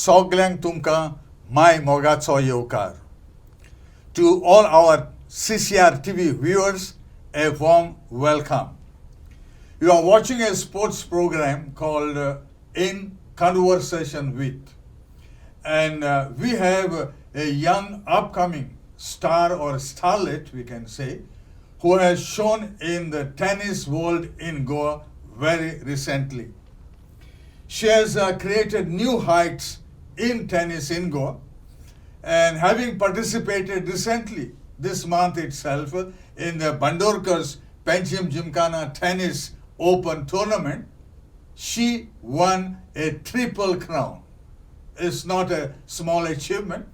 Soglang Tumka Mai Mogatso Yokar. To all our CCR TV viewers, a warm welcome. You are watching a sports program called In Conversation With. And we have a young upcoming star or starlet, we can say, who has shown in the tennis world in Goa very recently. She has created new heights in tennis in Goa, and having participated recently this month itself in the Bandorkar's Panchim Gymkhana Tennis Open Tournament, she won a triple crown. It's not a small achievement.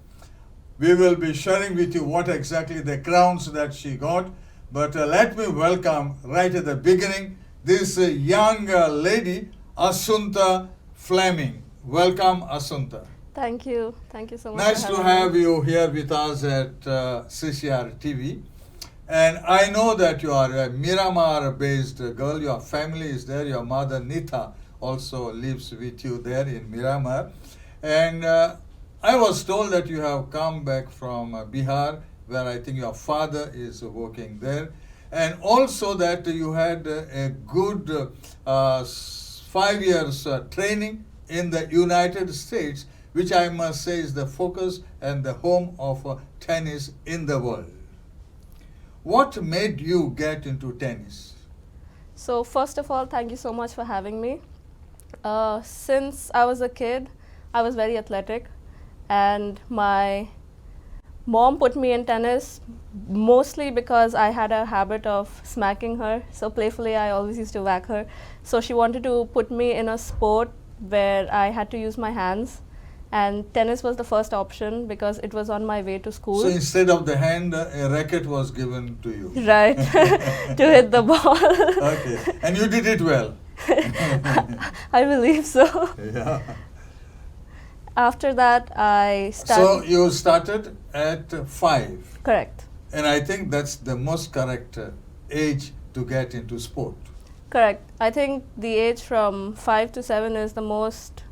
We will be sharing with you what exactly the crowns that she got. But let me welcome right at the beginning this young lady, Asuntha Fleming. Welcome, Asuntha. Thank you. Thank you so much. Nice to have you here with us at CCR TV. And I know that you are a Miramar-based girl. Your family is there. Your mother, Nitha, also lives with you there in Miramar. And I was told that you have come back from Bihar, where I think your father is working there. And also that you had a good 5 years training in the United States, which I must say is the focus and the home of tennis in the world. What made you get into tennis? So first of all, thank you so much for having me. Since I was a kid, I was very athletic, and my mom put me in tennis mostly because I had a habit of smacking her. So playfully, I always used to whack her. So she wanted to put me in a sport where I had to use my hands. And tennis was the first option because it was on my way to school. So instead of the hand, a racket was given to you. Right, to hit the ball. Okay, and you did it well. I believe so. Yeah. After that, I started. So you started at 5. Correct. And I think that's the most correct age to get into sport. Correct. I think the age from 5 to 7 is the most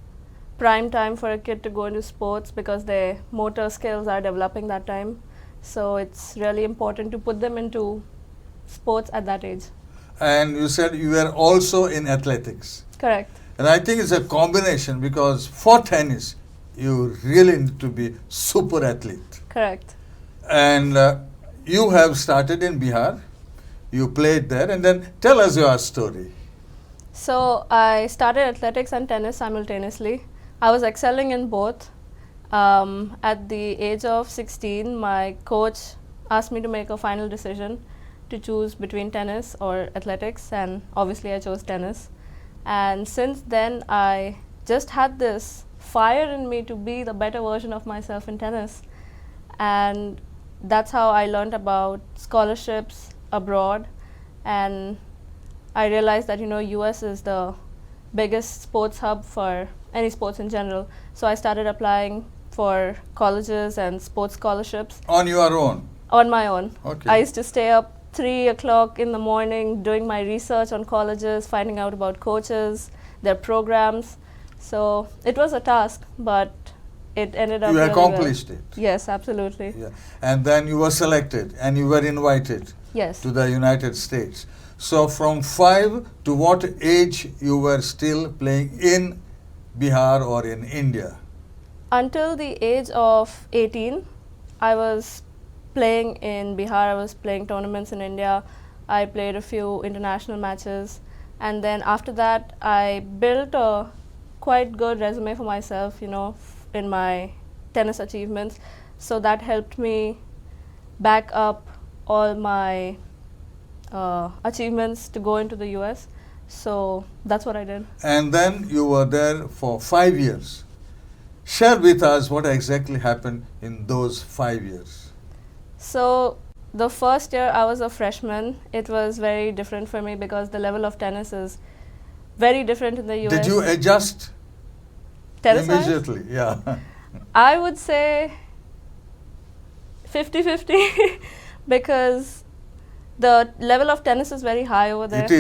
prime time for a kid to go into sports because their motor skills are developing that time. So it's really important to put them into sports at that age. And you said you were also in athletics. Correct. And I think it's a combination because for tennis, you really need to be super athlete. Correct. And you have started in Bihar. You played there, and then tell us your story. So I started athletics and tennis simultaneously. I was excelling in both. At the age of 16, my coach asked me to make a final decision to choose between tennis or athletics, and obviously I chose tennis. And since then, I just had this fire in me to be the better version of myself in tennis. And that's how I learned about scholarships abroad, and I realized that US is the biggest sports hub for any sports in general. So I started applying for colleges and sports scholarships. On your own? On my own. Okay. I used to stay up 3 o'clock in the morning doing my research on colleges, finding out about coaches, their programs. So it was a task, but it ended up You really accomplished well. it. Yes, absolutely. Yeah. And then you were selected and you were invited Yes. to the United States. So from 5 to what age you were still playing in Bihar or in India? Until the age of 18, I was playing in Bihar. I was playing tournaments in India. I played a few international matches. And then after that, I built a quite good resume for myself, in my tennis achievements. So that helped me back up all my achievements to go into the US. So that's what I did. And then you were there for 5 years. Share with us what exactly happened in those 5 years. So the first year I was a freshman. It was very different for me because the level of tennis is very different in the US. Did you adjust Tennis-wise? immediately? Yeah. I would say 50-50 because the level of tennis is very high over there. It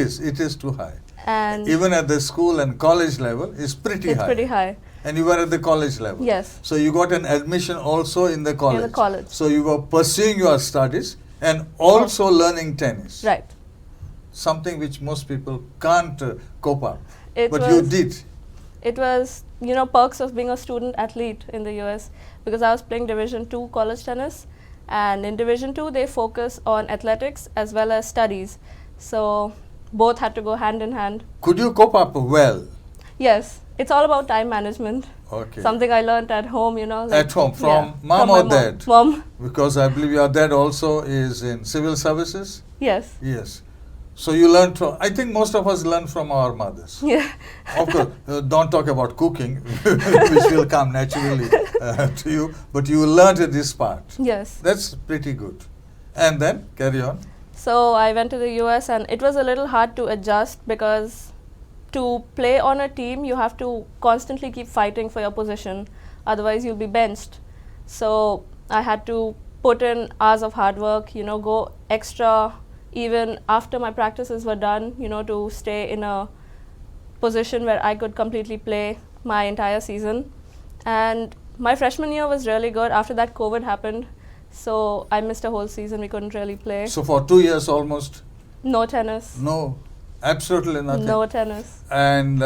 is too high. And Even at the school and college level, it's pretty it's high. pretty high. And you were at the college level. Yes. So you got an admission also in the college. In the college. So you were pursuing your studies and also learning tennis. Right. Something which most people can't cope up. It But was, you did. It was, perks of being a student athlete in the US, because I was playing Division 2 college tennis, and in Division 2 they focus on athletics as well as studies. So both had to go hand in hand. Could you cope up well? Yes, it's all about time management. Okay. Something I learned at home, like, At home, from mom from or my dad? Mom. Because I believe your dad also is in civil services. Yes. Yes. So you learned from, I think most of us learn from our mothers. Yeah. Of course, don't talk about cooking, which will come naturally to you, but you learned this part. Yes. That's pretty good. And then, carry on. So I went to the US, and it was a little hard to adjust, because to play on a team you have to constantly keep fighting for your position, otherwise you'll be benched. So I had to put in hours of hard work, go extra even after my practices were done, to stay in a position where I could completely play my entire season. And my freshman year was really good. After that, COVID happened, so I missed a whole season. We couldn't really play. So for 2 years almost, No tennis. no, absolutely nothing. No tennis. And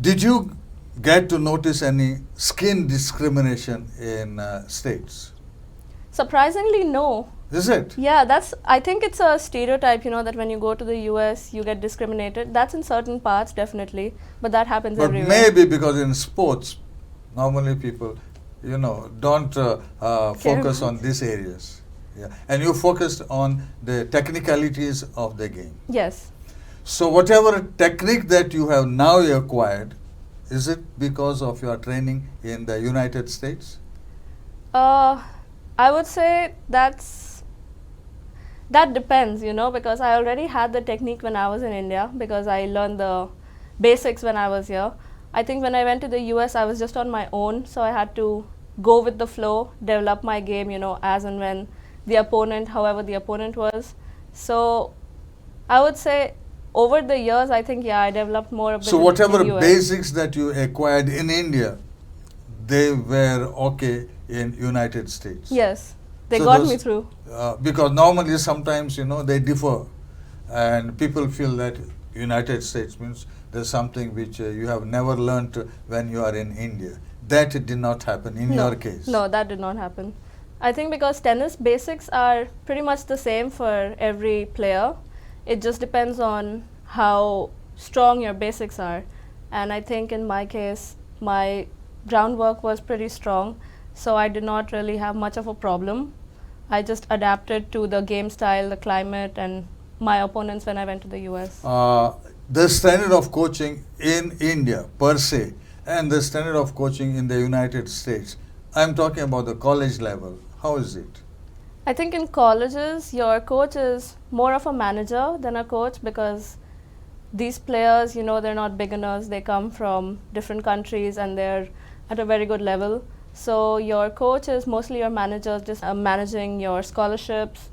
did you get to notice any skin discrimination in States? Surprisingly, no. Is it? Yeah, I think it's a stereotype, that when you go to the US, you get discriminated. That's in certain parts, definitely, but that happens But everywhere. maybe because in sports, normally people, don't focus on these areas. Yeah. And you focused on the technicalities of the game. Yes. So whatever technique that you have now acquired, is it because of your training in the United States? I would say that depends, because I already had the technique when I was in India, because I learned the basics when I was here. I think when I went to the US, I was just on my own, so I had to go with the flow, develop my game, as and when however the opponent was. So I would say over the years, I think, I developed more. So whatever basics that you acquired in India, they were okay in United States. Yes, they So got those- me through. Because normally sometimes, they differ, and people feel that United States means there's something which you have never learnt when you are in India. That did not happen in your case. No, that did not happen. I think because tennis basics are pretty much the same for every player. It just depends on how strong your basics are. And I think in my case, my groundwork was pretty strong, so I did not really have much of a problem. I just adapted to the game style, the climate, and my opponents when I went to the US. The standard of coaching in India per se and the standard of coaching in the United States, I'm talking about the college level. How is it? I think in colleges, your coach is more of a manager than a coach, because these players, they're not beginners. They come from different countries and they're at a very good level. So your coach is mostly your manager, just managing your scholarships,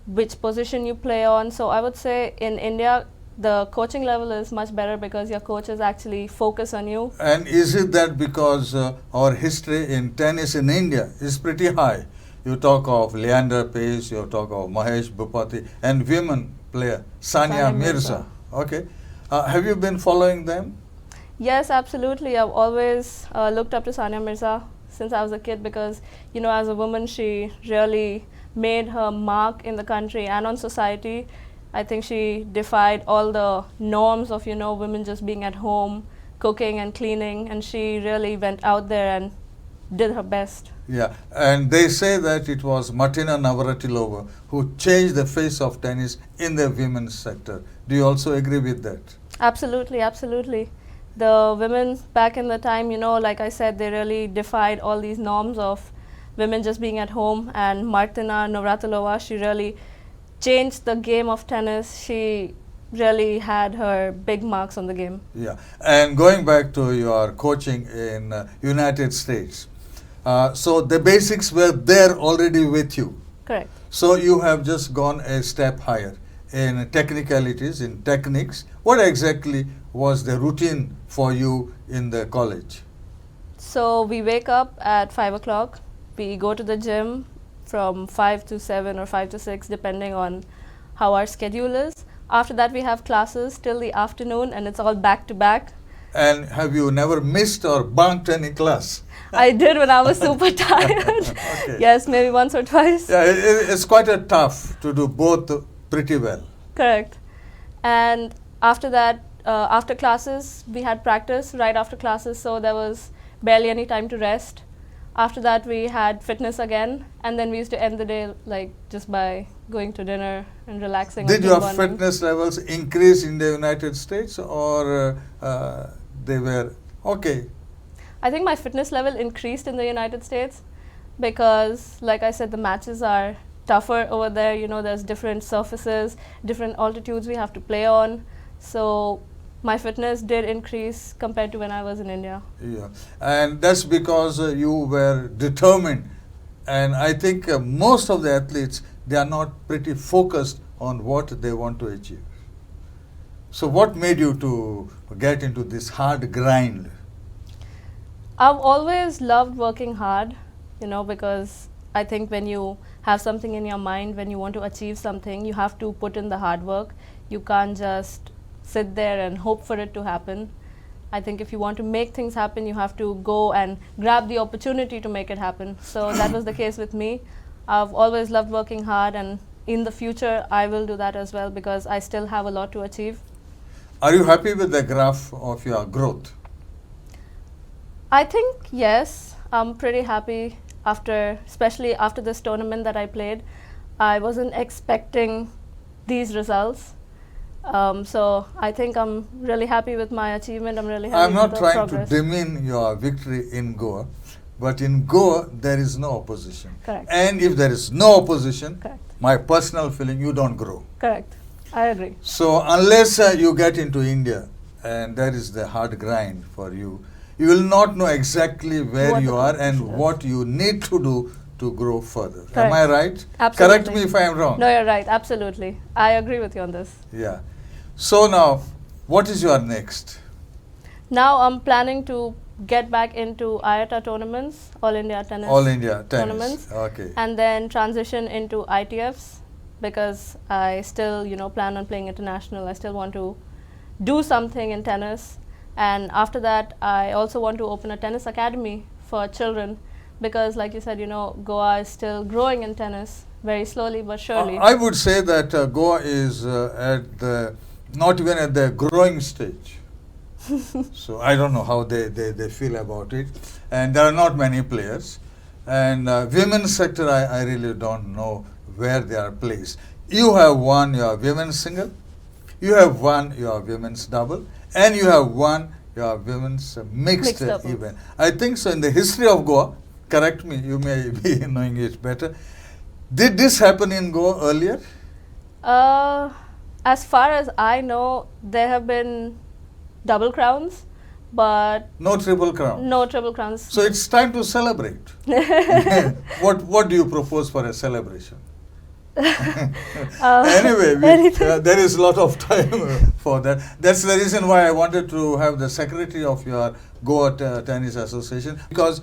which position you play on. So I would say in India, the coaching level is much better because your coaches actually focus on you. And is it that because our history in tennis in India is pretty high? You talk of Leander Pace, you talk of Mahesh Bhupati, and women player Sania Sania Mirza. Okay. Have you been following them? Yes, absolutely. I've always looked up to Sania Mirza since I was a kid, because, as a woman, she really made her mark in the country and on society. I think she defied all the norms of, women just being at home, cooking and cleaning, and she really went out there and did her best. Yeah, and they say that it was Martina Navratilova who changed the face of tennis in the women's sector. Do you also agree with that? Absolutely, absolutely. The women back in the time, like I said, they really defied all these norms of women just being at home, and Martina Navratilova, she really changed the game of tennis. She really had her big marks on the game. Yeah, and going back to your coaching in United States, so the basics were there already with you. Correct. So you have just gone a step higher. in technicalities, in techniques. What exactly was the routine for you in the college? So we wake up at 5 o'clock. We go to the gym from 5 to 7 or 5 to 6, depending on how our schedule is. After that, we have classes till the afternoon, and it's all back to back. And have you never missed or bunked any class? I did when I was super tired. Okay. Yes, maybe once or twice. Yeah, it's quite a tough to do both pretty well. Correct. And after that, after classes, we had practice right after classes, so there was barely any time to rest. After that, we had fitness again, and then we used to end the day like just by going to dinner and relaxing. Did your fitness levels increase in the United States, or they were okay? I think my fitness level increased in the United States because, like I said, the matches are tougher over there. You know, there's different surfaces, different altitudes we have to play on. So my fitness did increase compared to when I was in India. Yeah, and that's because you were determined. And I think most of the athletes, they are not pretty focused on what they want to achieve. So what made you to get into this hard grind? I've always loved working hard, you know, because I think when you have something in your mind, when you want to achieve something, you have to put in the hard work. You can't just sit there and hope for it to happen. I think if you want to make things happen, you have to go and grab the opportunity to make it happen. So that was the case with me. I've always loved working hard, and in the future, I will do that as well because I still have a lot to achieve. Are you happy with the graph of your growth? I think yes, I'm pretty happy especially after this tournament that I played. I wasn't expecting these results. So I think I'm really happy with my achievement. I'm really happy I'm not with the trying progress. to demean your victory in Goa, but in Goa there is no opposition. Correct. And if there is no opposition, Correct. my personal feeling, you don't grow. Correct. I agree. So unless you get into India, and that is the hard grind for you, you will not know exactly where What you the are and competition is. what you need to do to grow further. Am Correct. I right? Absolutely. Correct me if I am wrong. No, you're right. Absolutely. I agree with you on this. Yeah. So now, what is your next? Now I'm planning to get back into IATA tournaments, All India Tennis All India tennis. tournaments, Okay. and then transition into ITFs because I still, you know, plan on playing international. I still want to do something in tennis, and after that, I also want to open a tennis academy for children because, like you said, you know, Goa is still growing in tennis very slowly but surely. I would say that Goa is not even at the growing stage. So I don't know how they feel about it. And there are not many players. And women's sector, I really don't know where they are placed. You have won your women's single, you have won your women's double, and you have won your women's mixed doubles. event. I think so in the history of Goa, correct me, you may be knowing it better. Did this happen in Goa earlier? As far as I know, there have been double crowns, but No triple crown. no triple crowns. So it's time to celebrate. What do you propose for a celebration? Anyway, there is a lot of time for that. That's the reason why I wanted to have the secretary of your Goa Tennis Association, because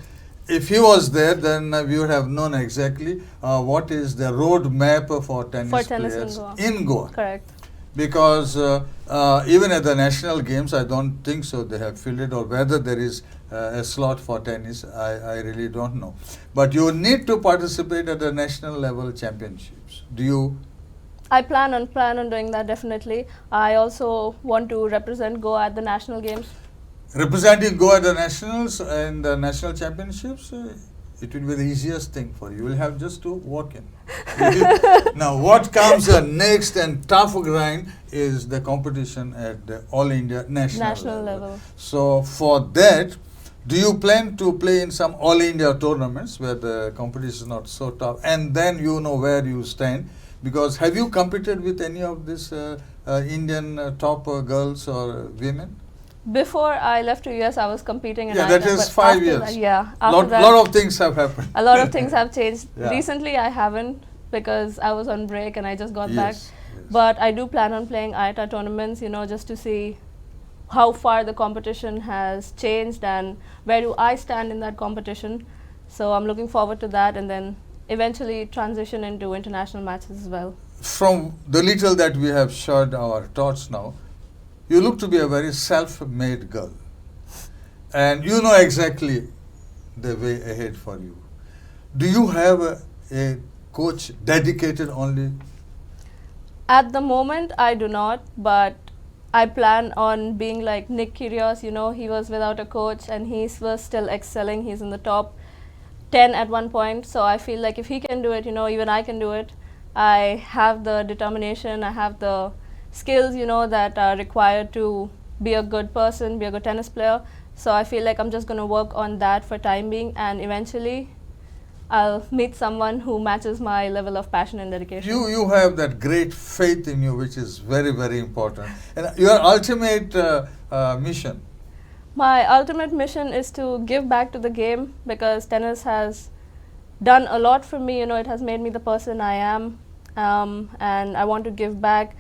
if he was there, then we would have known exactly what is the road map for tennis players in Goa. Correct. Because even at the national games, I don't think so they have filled it, or whether there is a slot for tennis, I really don't know. But you need to participate at the national level championships. Do you? I plan on doing that definitely. I also want to represent Goa at the national games. Representing Goa at the nationals and the national championships, it will be the easiest thing for you. You will have just to walk in. Now, what comes next and tough grind is the competition at the All India national level. So, for that, do you plan to play in some All India tournaments where the competition is not so tough, and then you know where you stand? Because have you competed with any of these Indian top girls or women? Before I left to US, I was competing in Yeah, IITA, that is but 5 after years. that- yeah, A after that, lot of things have happened. a lot of things have changed. Yeah. Recently, I haven't because I was on break and I just got back. But I do plan on playing ITA tournaments, just to see how far the competition has changed and where do I stand in that competition. So I'm looking forward to that, and then eventually transition into international matches as well. From the little that we have shared our thoughts now, you look to be a very self-made girl. And you know exactly the way ahead for you. Do you have a coach dedicated only? At the moment, I do not, but I plan on being like Nick Kyrgios. He was without a coach and he was still excelling. He's in the top 10 at one point. So I feel like if he can do it, even I can do it. I have the determination, I have the skills, that are required to be a good person, be a good tennis player. So I feel like I'm just going to work on that for time being, and eventually I'll meet someone who matches my level of passion and dedication. You have that great faith in you, which is very, very important. And your ultimate mission? My ultimate mission is to give back to the game, because tennis has done a lot for me. It has made me the person I am, and I want to give back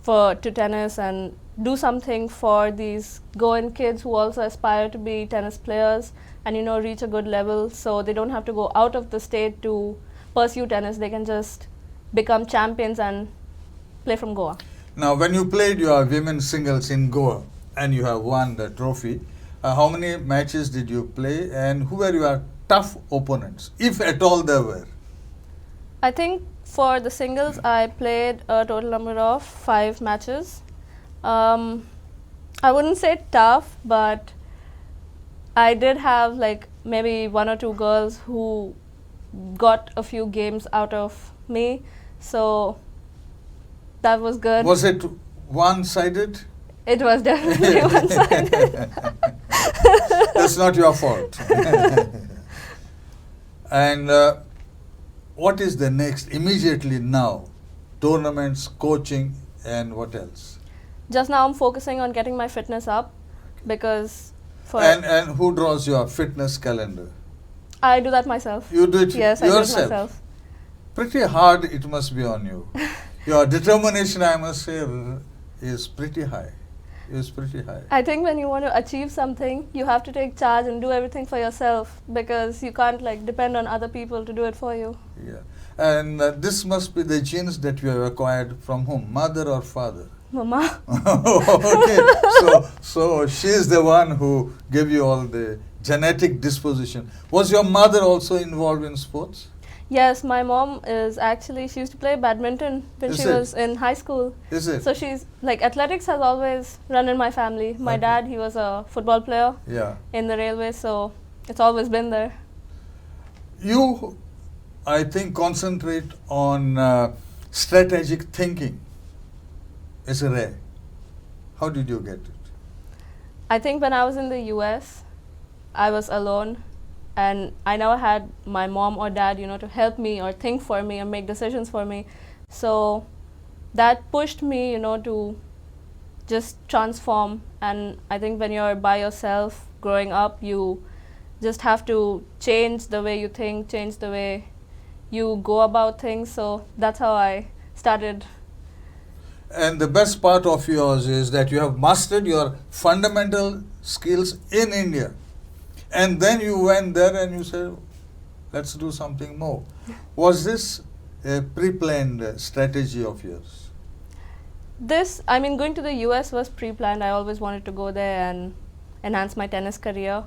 to tennis and do something for these Goan kids who also aspire to be tennis players and reach a good level, so they don't have to go out of the state to pursue tennis. They can just become champions and play from Goa. Now, when you played your women's singles in Goa and you have won the trophy, how many matches did you play and who were your tough opponents, if at all there were? I think for the singles, I played a total number of 5 matches. I wouldn't say tough, but I did have like maybe 1 or 2 girls who got a few games out of me, so that was good. Was it one-sided? It was definitely one-sided. That's not your fault. And what is the next immediately now? Tournaments, coaching, and what else? Just now I'm focusing on getting my fitness up, because and who draws your fitness calendar? I do that myself. You do it Yes, yourself? I do it myself. Pretty hard it must be on you. Your determination, I must say, is pretty high. I think when you want to achieve something, you have to take charge and do everything for yourself, because you can't depend on other people to do it for you. Yeah. And this must be the genes that you have acquired from whom? Mother or father? Mama. Okay. So she is the one who gave you all the genetic disposition. Was your mother also involved in sports? Yes, my mom is actually, she used to play badminton when she was in high school. Is it? So she's athletics has always run in my family. My dad, he was a football player in the railway, so it's always been there. You, I think, concentrate on strategic thinking. It's rare. How did you get it? I think when I was in the US, I was alone. And I never had my mom or dad, to help me or think for me or make decisions for me. So that pushed me, to just transform. And I think when you're by yourself growing up, you just have to change the way you think, change the way you go about things. So that's how I started. And the best part of yours is that you have mastered your fundamental skills in India. And then you went there and you said, let's do something more. Was this a pre-planned strategy of yours? Going to the US was pre-planned. I always wanted to go there and enhance my tennis career.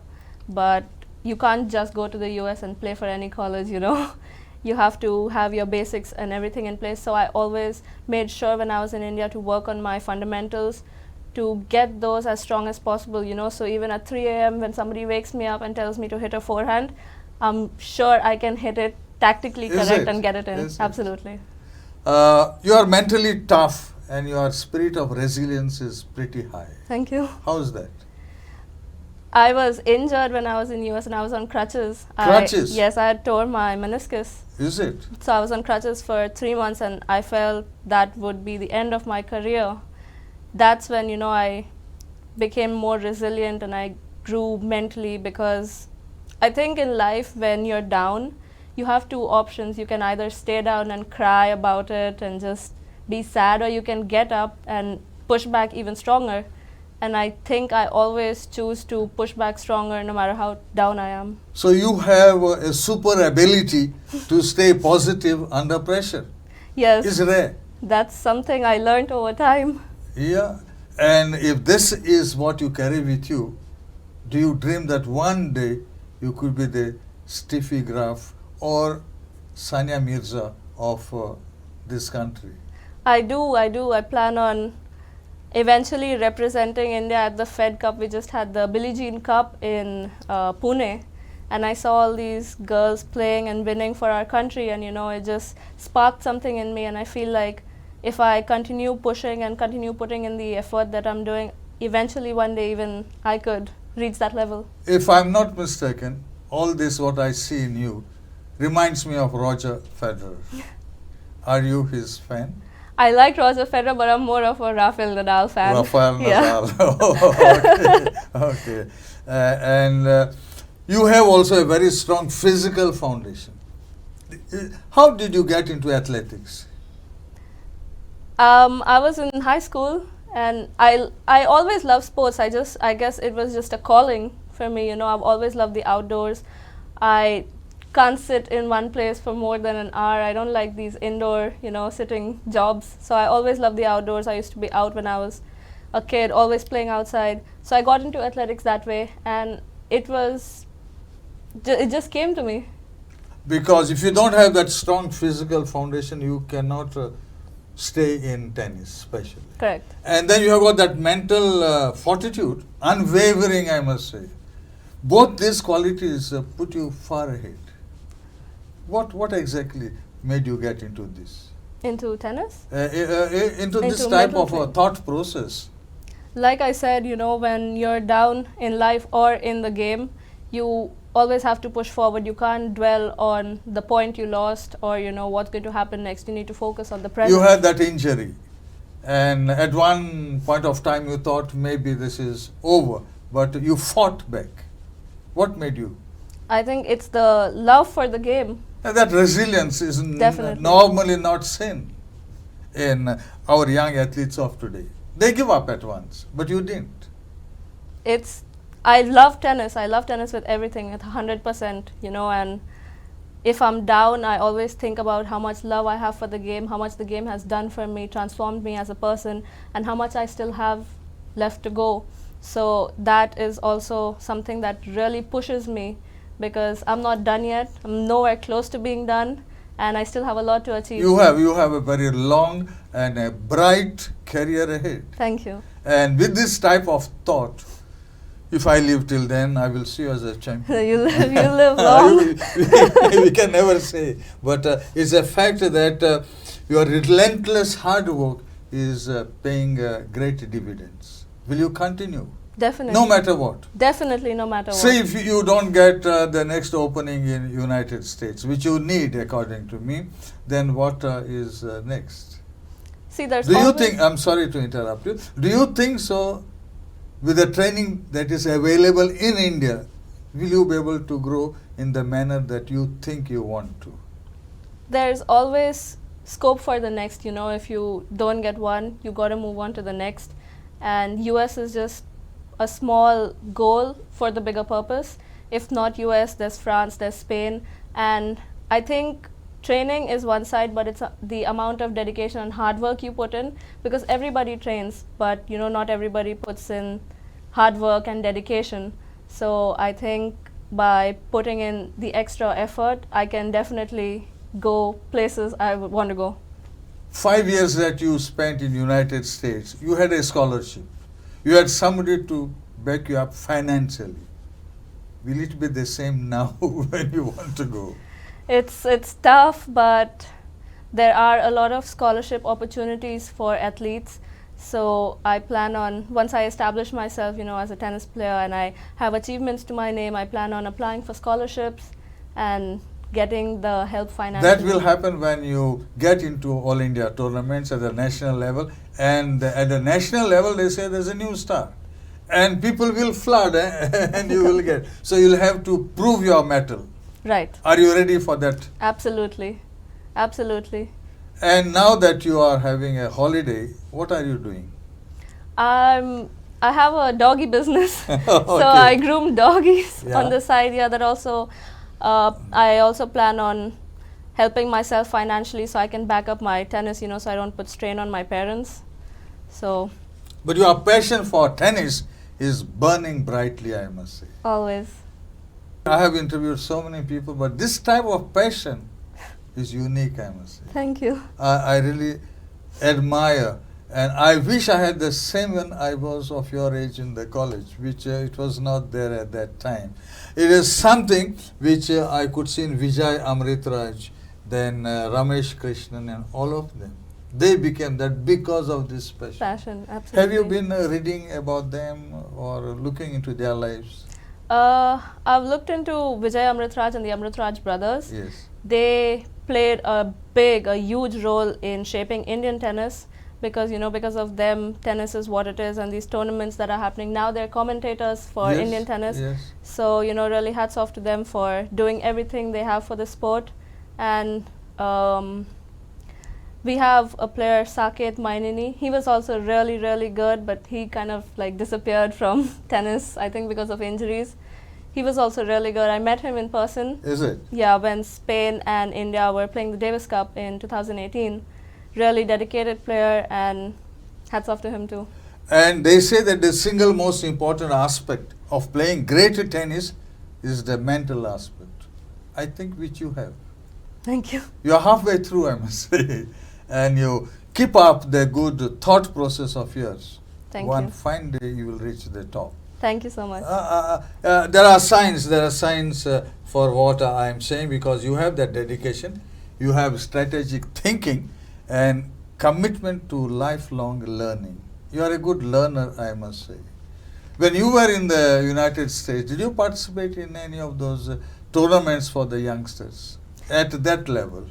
But you can't just go to the US and play for any college, You have to have your basics and everything in place. So I always made sure when I was in India to work on my fundamentals, to get those as strong as possible, So even at 3 a.m. when somebody wakes me up and tells me to hit a forehand, I'm sure I can hit it tactically correct and get it in. Absolutely. You are mentally tough and your spirit of resilience is pretty high. Thank you. How is that? I was injured when I was in US and I was on crutches. Crutches? Yes, I had torn my meniscus. Is it? So I was on crutches for 3 months and I felt that would be the end of my career. That's when, I became more resilient and I grew mentally, because I think in life when you're down, you have 2 options. You can either stay down and cry about it and just be sad, or you can get up and push back even stronger. And I think I always choose to push back stronger no matter how down I am. So you have a super ability to stay positive under pressure. Yes, It's rare. that's something I learned over time. Yeah. And if this is what you carry with you, do you dream that one day you could be the Steffi Graf or Sania Mirza of this country? I do. I plan on eventually representing India at the Fed Cup. We just had the Billie Jean Cup in Pune, and I saw all these girls playing and winning for our country, and it just sparked something in me, and I feel like if I continue pushing and continue putting in the effort that I'm doing, eventually one day even I could reach that level. If I'm not mistaken, all this what I see in you reminds me of Roger Federer. Are you his fan? I like Roger Federer, but I'm more of a Rafael Nadal fan. Rafael Yeah. Nadal. Okay. And you have also a very strong physical foundation. How did you get into athletics? I was in high school, and I always loved sports. I guess it was just a calling for me. I've always loved the outdoors. I can't sit in one place for more than an hour. I don't like these indoor, sitting jobs. So I always loved the outdoors. I used to be out when I was a kid, always playing outside. So I got into athletics that way, and it just came to me. Because if you don't have that strong physical foundation, you cannot stay in tennis, especially. Correct. And then you have got that mental fortitude, unwavering, I must say. Both these qualities put you far ahead. What exactly made you get into this? Into tennis? Into this Into type mental of training. thought process. Like I said, when you're down in life or in the game, you always have to push forward. You can't dwell on the point you lost or what's going to happen next. You need to focus on the present. You had that injury, and at one point of time you thought maybe this is over, but you fought back. What made you? I think it's the love for the game. And that resilience is Definitely. normally not seen in our young athletes of today. They give up at once, but you didn't. I love tennis. I love tennis with everything, at 100%, and if I'm down, I always think about how much love I have for the game, how much the game has done for me, transformed me as a person, and how much I still have left to go. So that is also something that really pushes me, because I'm not done yet. I'm nowhere close to being done, and I still have a lot to achieve. You have a very long and a bright career ahead. Thank you. And with this type of thought, if I live till then, I will see you as a champion. you live long. We can never say, but it's a fact that your relentless hard work is paying great dividends. Will you continue? Definitely. No matter what. Definitely, no matter what. Say if you don't get the next opening in United States, which you need according to me, then what is next? See, there's Do you always think, I'm sorry to interrupt you, do you think so, with the training that is available in India, will you be able to grow in the manner that you think you want to? there's always scope for the next. If you don't get one, you got to move on to the next. And US is just a small goal for the bigger purpose. If not US, there's France, there's Spain. And I think training is one side, but it's the amount of dedication and hard work you put in, because everybody trains, but not everybody puts in hard work and dedication. So I think by putting in the extra effort, I can definitely go places I would want to go. 5 years that you spent in United States, you had a scholarship. You had somebody to back you up financially. Will it be the same now when you want to go? It's tough, but there are a lot of scholarship opportunities for athletes. So I plan on, once I establish myself, as a tennis player and I have achievements to my name, I plan on applying for scholarships and getting the help financially. That will happen when you get into All India tournaments at the national level, and at the national level they say there's a new star. And people will flood and you will get. So you'll have to prove your mettle. Right. Are you ready for that? Absolutely. Absolutely. And now that you are having a holiday, what are you doing? I have a doggy business, so Okay. I groom doggies Yeah. on the side. Yeah, that also, I also plan on helping myself financially so I can back up my tennis, so I don't put strain on my parents. So, But your passion for tennis is burning brightly, I must say. always. I have interviewed so many people, but this type of passion is unique, I must say. Thank you. I really admire, and I wish I had the same when I was of your age in the college, which it was not there at that time. It is something which I could see in Vijay Amritraj, then Ramesh Krishnan, and all of them. They became that because of this passion. Passion, absolutely. Have you been reading about them or looking into their lives? I've looked into Vijay Amritraj and the Amritraj brothers. Yes. They played a huge role in shaping Indian tennis because, because of them, tennis is what it is, and these tournaments that are happening now, they're commentators for Yes, Indian tennis. yes. So, really hats off to them for doing everything they have for the sport. And we have a player, Saket Mainini. He was also really, really good, but he kind of disappeared from tennis, I think because of injuries. He was also really good. I met him in person. Is it? Yeah, when Spain and India were playing the Davis Cup in 2018. Really dedicated player, and hats off to him too. And they say that the single most important aspect of playing great tennis is the mental aspect. I think which you have. Thank you. You are halfway through, I must say. And you keep up the good thought process of yours. Thank One you. fine day you will reach the top. Thank you so much. There are signs for what I am saying, because you have that dedication, you have strategic thinking and commitment to lifelong learning. You are a good learner, I must say. When you were in the United States, did you participate in any of those tournaments for the youngsters at that level?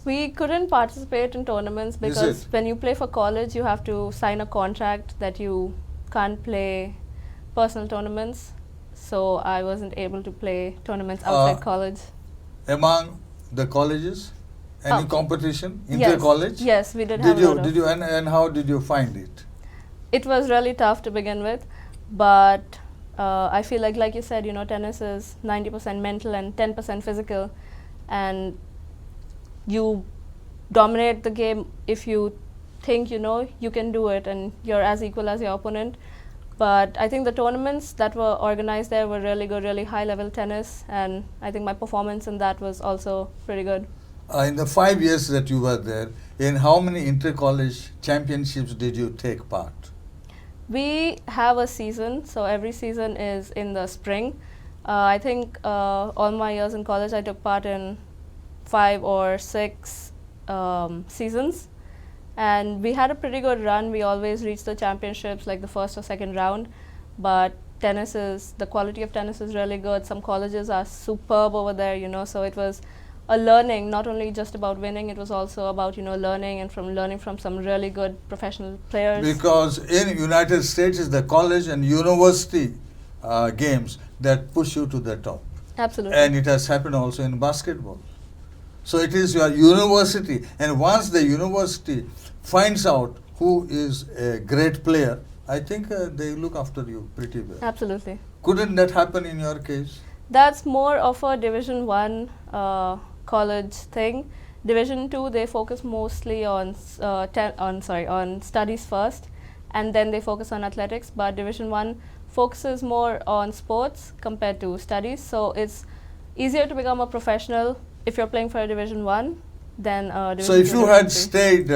We couldn't participate in tournaments because it? when you play for college, you have to sign a contract that you can't play personal tournaments. So I wasn't able to play tournaments outside college. Among the colleges, any Oh. competition, Yes. inter-college? Yes, we did have a lot of. Did you, and how did you find it? It was really tough to begin with, but I feel like you said, tennis is 90% mental and 10% physical, and you dominate the game if you think you can do it and you're as equal as your opponent. But I think the tournaments that were organized there were really good, really high level tennis, and I think my performance in that was also pretty good. In the 5 years that you were there, in how many inter-college championships did you take part? We have a season, so every season is in the spring. I think all my years in college I took part in 5 or 6 seasons, and we had a pretty good run. We always reached the championships like the first or second round, but the quality of tennis is really good. Some colleges are superb over there, so it was a learning, not only just about winning, it was also about learning from some really good professional players. Because in United States is the college and university games that push you to the top. Absolutely. And it has happened also in basketball. So it is your university, and once the university finds out who is a great player, I think they look after you pretty well. Absolutely. Couldn't that happen in your case? That's more of a Division 1 college thing. Division 2, they focus mostly on studies first, and then they focus on athletics. But Division 1 focuses more on sports compared to studies. So it's easier to become a professional if you're playing for a Division 1 than Division 2. So if you Division had 3. stayed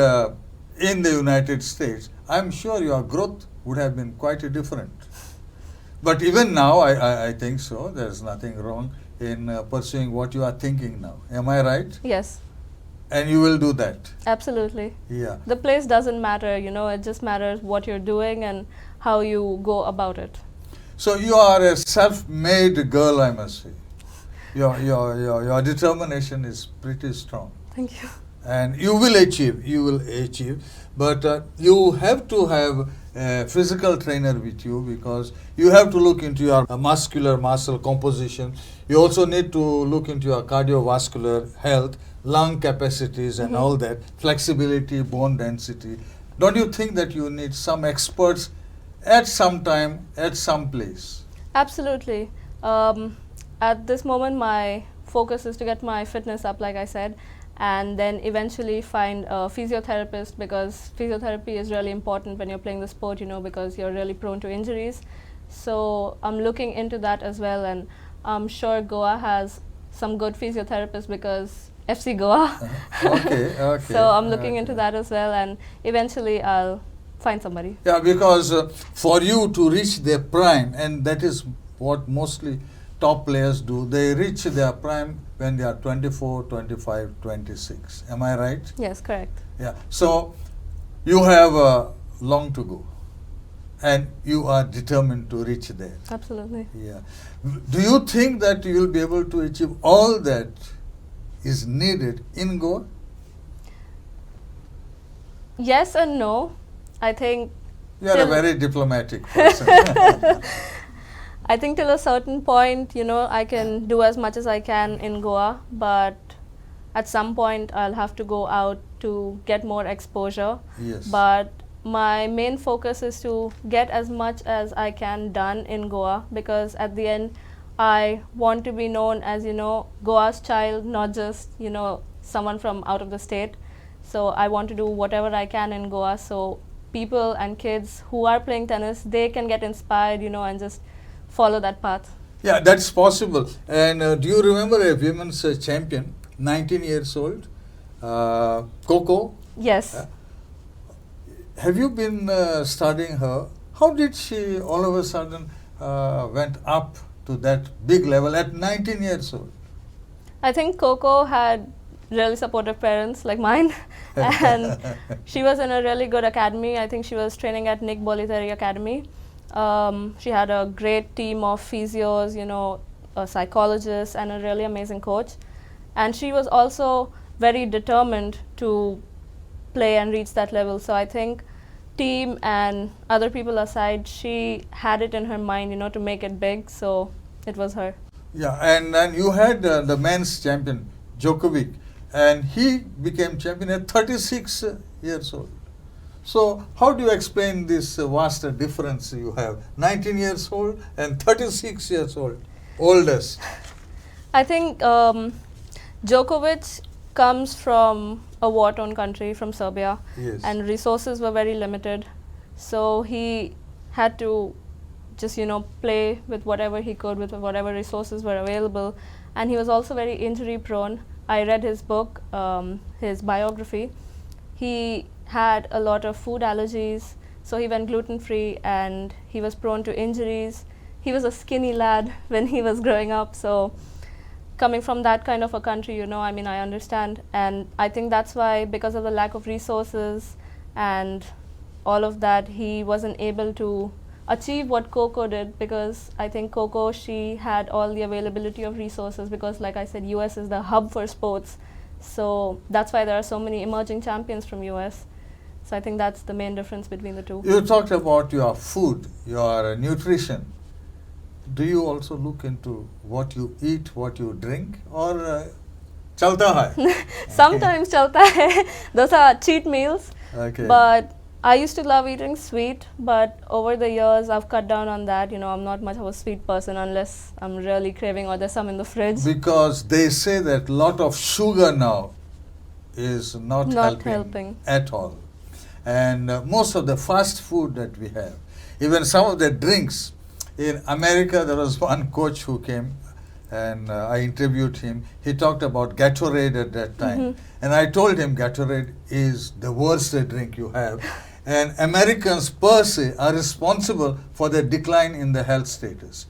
in the United States, I'm sure your growth would have been quite different. But even now, I think so. There's nothing wrong in pursuing what you are thinking now. Am I right? Yes, And you will do that. absolutely. Yeah. The place doesn't matter, it just matters what you're doing and how you go about it. So you are a self-made girl, I must say. Your determination is pretty strong. Thank you. And you will achieve. But you have to have a physical trainer with you, because you have to look into your muscular muscle composition. You also need to look into your cardiovascular health, lung capacities and all that, flexibility, bone density. Don't you think that you need some experts at some time, at some place? Absolutely. At this moment, my focus is to get my fitness up, like I said, and then eventually find a physiotherapist, because physiotherapy is really important when you're playing the sport, you know, because you're really prone to injuries. So I'm looking into that as well, and I'm sure Goa has some good physiotherapists because FC Goa. Okay, okay. So I'm looking into okay. that as well, and eventually I'll find somebody. Yeah, because for you to reach their prime, and that is what mostly top players do, they reach their prime when they are 24, 25, 26. Am I right? Yes, correct. Yeah. So you have long to go, and you are determined to reach there. Absolutely. Yeah. Do you think that you will be able to achieve all that is needed in Goa? Yes and no. I think You are a Till- very diplomatic person. I think till a certain point, you know, I can do as much as I can in Goa, but at some point I'll have to go out to get more exposure. Yes. But my main focus is to get as much as I can done in Goa, because at the end I want to be known as, you know, Goa's child, not just, you know, someone from out of the state. So I want to do whatever I can in Goa, so people and kids who are playing tennis, they can get inspired, you know, and just follow that path. Yeah, that's possible. And do you remember a women's champion, 19 years old, Coco? Yes. Have you been studying her? How did she all of a sudden went up to that big level at 19 years old? I think Coco had really supportive parents like mine, and she was in a really good academy. I think she was training at Nick Bollettieri Academy. She had a great team of physios, you know, a psychologist, and a really amazing coach. And she was also very determined to play and reach that level. So I think team and other people aside, she had it in her mind, you know, to make it big. So it was her. Yeah, and then you had the men's champion, Djokovic, and he became champion at 36 years old. So how do you explain this vast difference you have? 19 years old and 36 years old, oldest. I think Djokovic comes from a war-torn country, from Serbia, Yes. and resources were very limited. So he had to just, you know, play with whatever he could, with whatever resources were available. And he was also very injury-prone. I read his book, his biography. He had a lot of food allergies, so he went gluten-free, and he was prone to injuries. He was a skinny lad when he was growing up, so coming from that kind of a country, you know, I mean, I understand. And I think that's why, because of the lack of resources and all of that, he wasn't able to achieve what Coco did, because I think Coco, she had all the availability of resources, because like I said, US is the hub for sports. So that's why there are so many emerging champions from US. So I think that's the main difference between the two. You talked about your food, your nutrition. Do you also look into what you eat, what you drink, or chalta hai? Sometimes chalta hai. Those are cheat meals. Okay. But I used to love eating sweet, but over the years I've cut down on that. You know, I'm not much of a sweet person unless I'm really craving or there's some in the fridge. Because they say that lot of sugar now is not helping at all. And most of the fast food that we have, even some of the drinks. In America, there was one coach who came, and I interviewed him. He talked about Gatorade at that time. And I told him Gatorade is the worst drink you have. And Americans per se are responsible for the decline in the health status.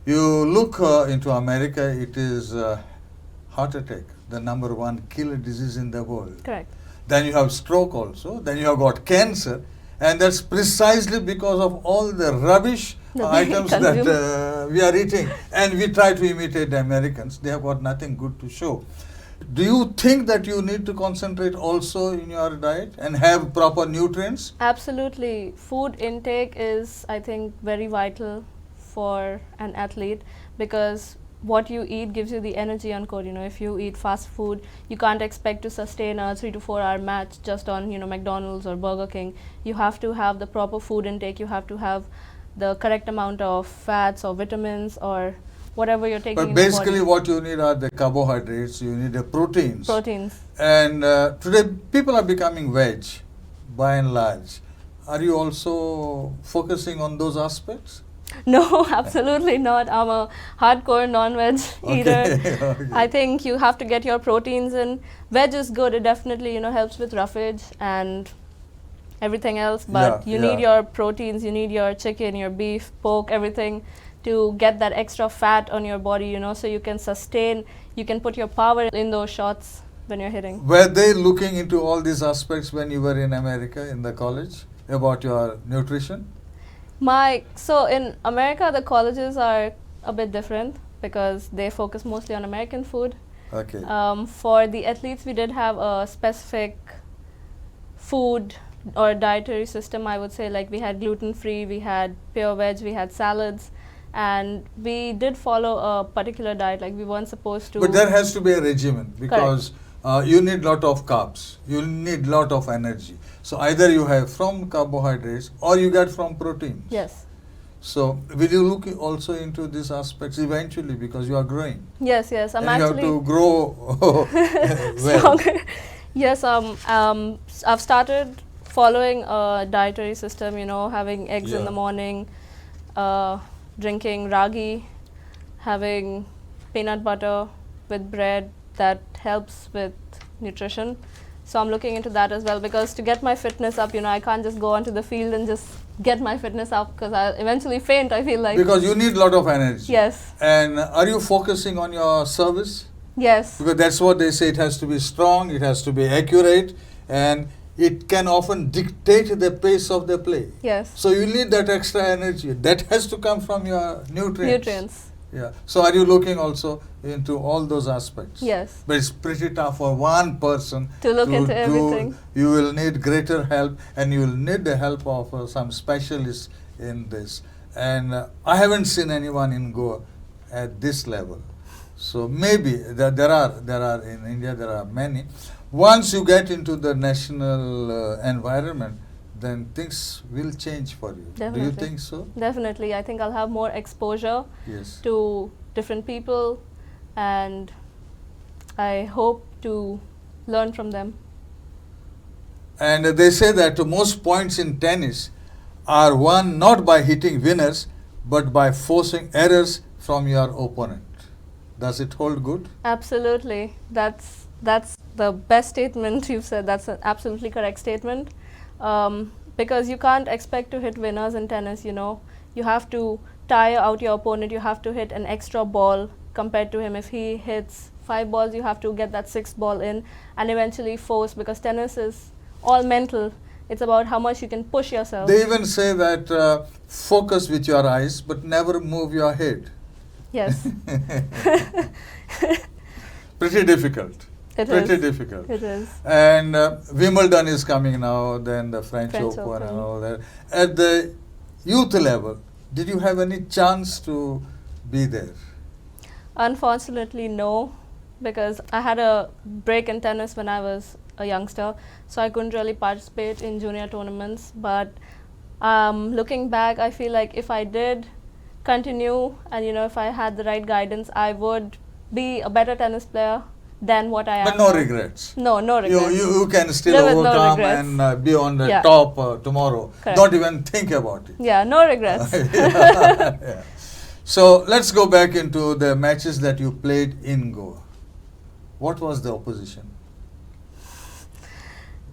You look into America, it is heart attack, the number one killer disease in the world. Correct. Then you have stroke also. Then you have got cancer. And that's precisely because of all the rubbish items that we are eating. And we try to imitate the Americans. They have got nothing good to show. Do you think that you need to concentrate also in your diet and have proper nutrients? Absolutely. Food intake is, I think, very vital for an athlete, because what you eat gives you the energy on court. You know, if you eat fast food, you can't expect to sustain a 3 to 4 hour match just on, you know, McDonald's or Burger King. You have to have the proper food intake. You have to have the correct amount of fats or vitamins or whatever you're taking But in the basically, body. what you need are the carbohydrates, you need the proteins. Proteins. And today, people are becoming veg by and large. Are you also focusing on those aspects? No, absolutely not. I'm a hardcore non-veg eater. Okay. I think you have to get your proteins in. Veg is good. It definitely, you know, helps with roughage and everything else. But Yeah, you need yeah. your proteins. You need your chicken, your beef, pork, everything to get that extra fat on your body, you know, so you can sustain. You can put your power in those shots when you're hitting. Were they looking into all these aspects when you were in America in the college about your nutrition? So in America, the colleges are a bit different because they focus mostly on American food. Okay. For the athletes, we did have a specific food or dietary system, I would say. Like, we had gluten-free, we had pure veg, we had salads, and we did follow a particular diet. Like, we weren't supposed to. But there has to be a regimen because you need lot of carbs, you need lot of energy. So either you have from carbohydrates or you get from proteins. Yes. So will you look also into these aspects eventually because you are growing? Yes, yes. I'm and you have actually to grow well. stronger. Yes, I've started following a dietary system, you know, having eggs in Yeah. the morning, drinking ragi, having peanut butter with bread. That helps with nutrition. So I'm looking into that as well, because to get my fitness up, you know, I can't just go onto the field and just get my fitness up because I'll eventually faint, I feel like. Because you need lot of energy. Yes. And are you focusing on your service? Yes. Because that's what they say, it has to be strong, it has to be accurate, and it can often dictate the pace of the play. Yes. So you need that extra energy. That has to come from your nutrients. Nutrients. Yeah. So are you looking also into all those aspects? Yes. But it's pretty tough for one person To look into do. everything. You will need greater help, and you will need the help of some specialists in this. And I haven't seen anyone in Goa at this level. So maybe there are in India, there are many. Once you get into the national environment, then things will change for you. Definitely. Do you think so? Definitely. I think I'll have more exposure Yes. to different people, and I hope to learn from them. And they say that most points in tennis are won not by hitting winners, but by forcing errors from your opponent. Does it hold good? Absolutely. That's the best statement you've said. That's an absolutely correct statement. Because you can't expect to hit winners in tennis, you know. You have to tire out your opponent. You have to hit an extra ball compared to him. If he hits 5 balls, you have to get that 6th ball in and eventually force, because tennis is all mental. It's about how much you can push yourself. They even say that focus with your eyes, but never move your head. Yes. Pretty difficult. It Pretty is. difficult. It is. And Wimbledon is coming now, then the French French Open and Open. all that. At the youth level, did you have any chance to be there? Unfortunately, no, because I had a break in tennis when I was a youngster, so I couldn't really participate in junior tournaments. But looking back, I feel like if I did continue and, you know, if I had the right guidance, I would be a better tennis player than what I am. But no now. regrets. No, no regrets. You can still Live with no overcome regrets. and be on the Yeah. top tomorrow. Correct. Don't even think about it. Yeah, no regrets. Yeah. So let's go back into the matches that you played in Goa. What was the opposition?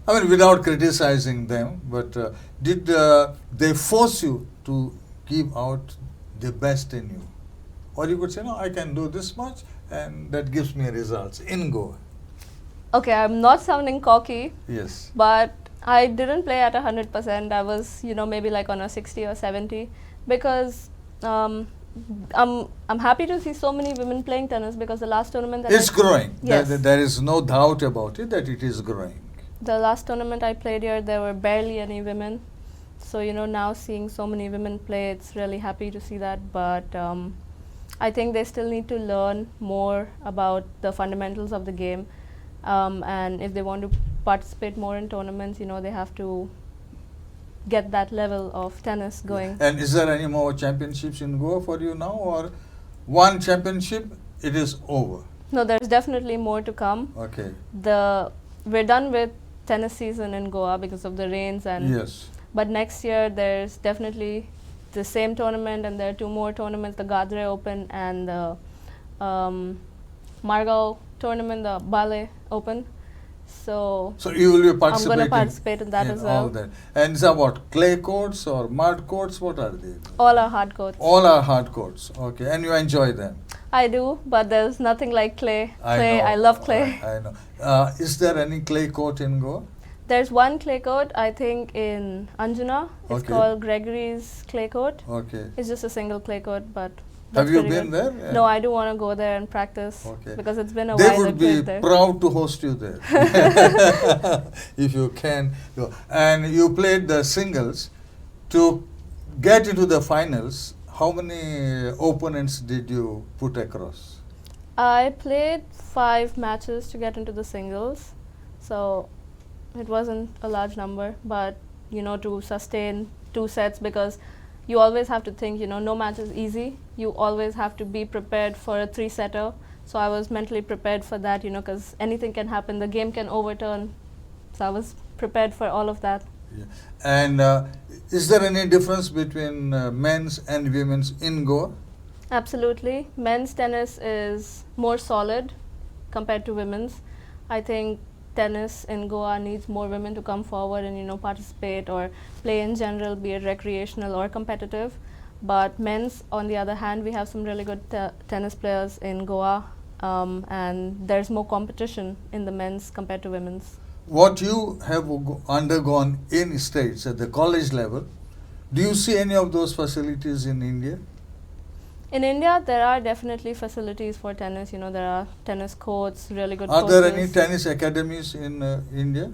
I mean, without criticizing them, but did they force you to give out the best in you? Or you could say, no, I can do this much and that gives me results in Goa. Okay, I'm not sounding cocky, Yes. but I didn't play at 100%. I was, you know, maybe like on a 60 or 70, because I'm happy to see so many women playing tennis, because the last tournament that It's growing. Yes. There is no doubt about it that it is growing. the last tournament I played here, there were barely any women. So, you know, now seeing so many women play, it's really happy to see that. But I think they still need to learn more about the fundamentals of the game, and if they want to participate more in tournaments, they have to get that level of tennis going. And is there any more championships in Goa for you now, or one championship, it is over? No, there's definitely more to come. Okay. We're done with tennis season in Goa because of the rains, and Yes. but next year there's definitely the same tournament, and there are 2 more tournaments: the Gadre Open and the Margao tournament, the Bale Open. So you will be I'm participating. going to participate in that as well. All that. And it's about clay courts or mud courts? What are they? All are hard courts. All are hard courts. Okay. And you enjoy them? I do, but there's nothing like clay. Know. I love clay. I know. Is there any clay court in Goa? There's one clay court, I think, in Anjuna. It's Okay. called Gregory's Clay Court. Okay. It's just a single clay court, but Have that's you pretty been good. there? No, I do want to go there and practice, Okay. because it's been a They while I would be played there. proud to host you there. If you can go. And you played the singles. To get into the finals, how many opponents did you put across? I played 5 matches to get into the singles, so it wasn't a large number, but to sustain 2 sets, because you always have to think, no match is easy. You always have to be prepared for a 3-setter. So I was mentally prepared for that, because anything can happen. The game can overturn. So I was prepared for all of that. Yeah. And is there any difference between men's and women's in Goa? Absolutely. Men's tennis is more solid compared to women's. I think tennis in Goa needs more women to come forward and participate or play in general, be it recreational or competitive. But men's, on the other hand, we have some really good tennis players in Goa, and there's more competition in the men's compared to women's. What you have undergone in states at the college level, do you see any of those facilities in India? In India, there are definitely facilities for tennis. There are tennis courts, really good Are coaches. there any tennis academies in India?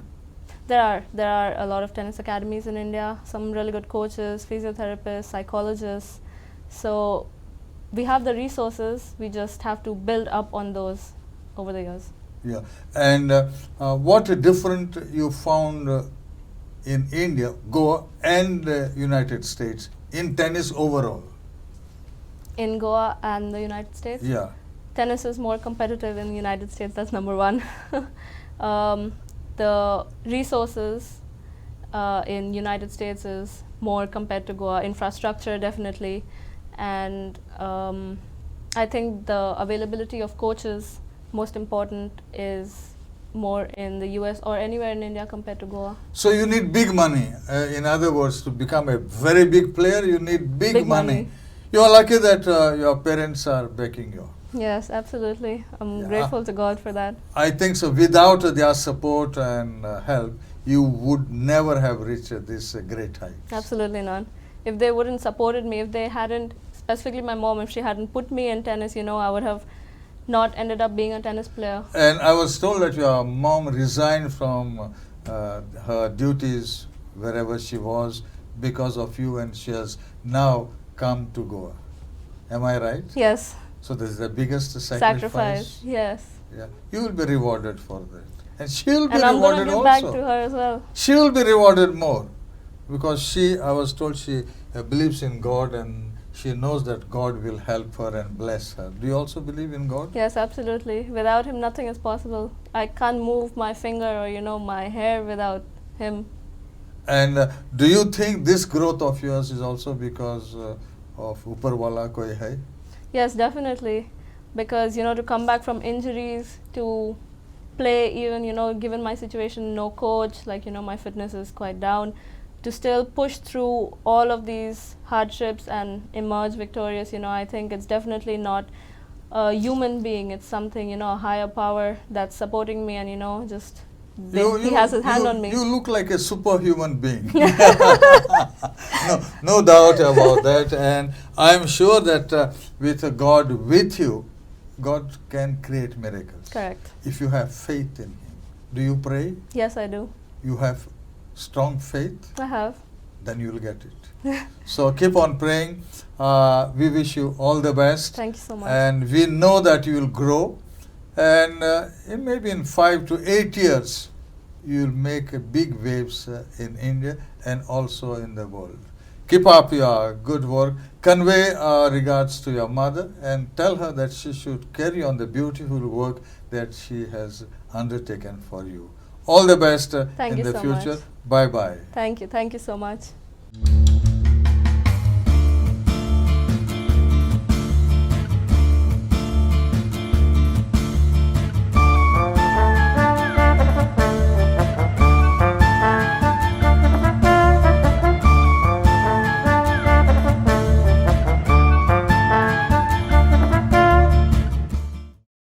There are a lot of tennis academies in India, some really good coaches, physiotherapists, psychologists. So we have the resources, we just have to build up on those over the years. Yeah. And what different you found in India, Goa and United States in tennis overall? In Goa and the United States? Yeah. Tennis is more competitive in the United States, that's number one. The resources in United States is more compared to Goa. Infrastructure, definitely. And I think the availability of coaches, most important, is more in the US or anywhere in India compared to Goa. So you need big money. In other words, to become a very big player, you need big money. You are lucky that your parents are backing you. Yes, absolutely. I'm grateful to God for that. I think so. Without their support and help, you would never have reached this great height. Absolutely not. If they wouldn't supported me, if they hadn't, specifically my mom, if she hadn't put me in tennis, I would have not ended up being a tennis player. And I was told that your mom resigned from her duties wherever she was because of you, and she has now come to Goa. Am I right? Yes. So this is the biggest sacrifice. Yes. Yeah, you will be rewarded for that, and she will be And I'm going rewarded to give also. back to her as well. She will be rewarded more, because I was told she believes in God, and she knows that God will help her and bless her. Do you also believe in God? Yes, absolutely. Without him, nothing is possible. I can't move my finger or my hair without him. And do you think this growth of yours is also because of Upar Wala Koi Hai? Yes, definitely. Because, to come back from injuries to play, even, given my situation, no coach, my fitness is quite down, to still push through all of these hardships and emerge victorious, I think it's definitely not a human being. It's something, a higher power that's supporting me, and, just he has his hand on me. You look like a superhuman being. No doubt about that. And I'm sure that with God with you, God can create miracles. Correct. If you have faith in Him. Do you pray? Yes, I do. You have strong faith? I have. then you will get it. So keep on praying. We wish you all the best. Thank you so much. And we know that you will grow. And maybe in 5 to 8 years, you will make big waves in India and also in the world. Keep up your good work. Convey regards to your mother and tell her that she should carry on the beautiful work that she has undertaken for you. All the best Thank in you the so future. much. Bye bye. Thank you so much.